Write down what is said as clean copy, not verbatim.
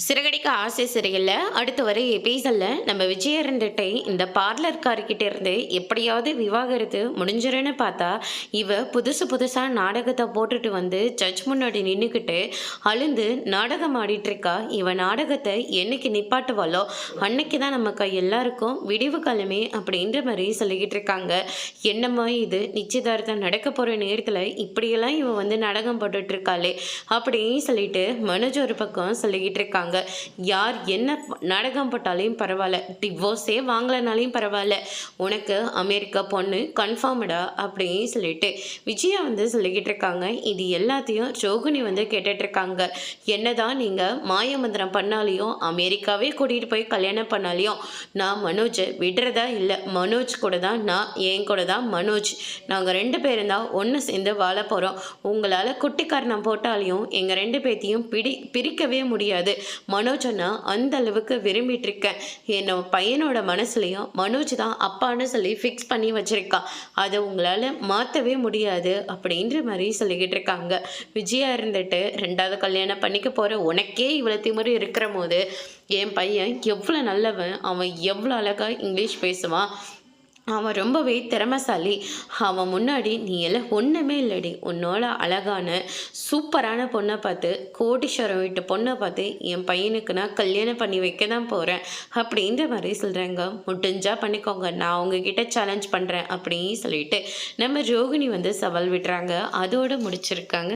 சிறகடிக்க ஆசை சிறையில் அடுத்து வர எபிசோடில் நம்ம விஜய் இருந்துட்டு இந்த பார்லர்கார்கிட்ட இருந்து எப்படியாவது விவாகரத்து முடிஞ்சிருன்னு பார்த்தா இவ புதுசாக நாடகத்தை போட்டுட்டு வந்து ஜட்ஜ் முன்னாடி நின்றுக்கிட்டு அழுந்து நாடகம் ஆடிட்டு இருக்கா. இவ நாடகத்தை என்னைக்கு நிப்பாட்டுவாளோ அன்னைக்கு தான் நமக்கு எல்லாருக்கும் விடிவு காலமே அப்படின்ற மாதிரி சொல்லிக்கிட்டு இருக்காங்க. என்னம்மா இது நிச்சயதார்த்தம் நடக்க போகிற நேரத்தில் இப்படியெல்லாம் இவன் வந்து நாடகம் போட்டுட்டு இருக்காளே அப்படின்னு சொல்லிட்டு மனோஜ் ஒரு பக்கம் சொல்லிக்கிட்டு இருக்காங்க. யார் என்ன நாடகம் போட்டாலையும் பரவாயில்ல, டிவோர்ஸே வாங்கலனாலையும் பரவாயில்ல, உனக்கு அமெரிக்கா பொண்ணு கன்ஃபார்ம்டா அப்படின்னு சொல்லிட்டு விஜயா வந்து சொல்லிக்கிட்டு இருக்காங்க. இது எல்லாத்தையும் ரோகிணி வந்து கேட்டுட்டு இருக்காங்க. என்னதான் நீங்க மாயமந்திரம் பண்ணாலையும் அமெரிக்காவே கூட்டிகிட்டு போய் கல்யாணம் பண்ணாலையும் நான் மனோஜை விடுறதா இல்லை. மனோஜ் கூட தான் நான், என் கூட தான் மனோஜ், நாங்கள் ரெண்டு பேரும் தான் ஒன்று சேர்ந்து வாழ போகிறோம். உங்களால் குட்டிக்காரணம் போட்டாலையும் எங்கள் ரெண்டு பேர்த்தையும் பிரிக்கவே முடியாது. மனோஜை நான் அந்த அளவுக்கு விரும்பிட்டு இருக்கேன். என்னோட பையனோட மனசுலையும் மனோஜ் தான் அப்பான்னு சொல்லி ஃபிக்ஸ் பண்ணி வச்சிருக்கான். அதை உங்களால் மாற்றவே முடியாது அப்படின்ற மாதிரி சொல்லிக்கிட்டு இருக்காங்க. விஜயா இருந்துட்டு ரெண்டாவது கல்யாணம் பண்ணிக்க போகிற உனக்கே இவ்வளோ திமிரு இருக்கிற போது என் பையன் எவ்வளோ நல்லவன், அவன் எவ்வளோ அழகாக இங்கிலீஷ் பேசுவான், அவன் ரொம்பவே திறமைசாலி, அவன் முன்னாடி நீ எல்லாம் ஒன்றுமே இல்லடி. உன்னோட அழகான சூப்பரான பொண்ணை பார்த்து, கோடீஸ்வரம் வீட்டு பொண்ணை பார்த்து என் பையனுக்கு நான் கல்யாணம் பண்ணி வைக்க தான் போகிறேன் அப்படின்ற மாதிரி சொல்கிறாங்க. முடிஞ்சா பண்ணிக்கோங்க, நான் உங்ககிட்ட சேலஞ்ச் பண்ணுறேன் அப்படின்னு சொல்லிட்டு நம்ம ரோகிணி வந்து சவால் விடுறாங்க. அதோடு முடிச்சிருக்காங்க.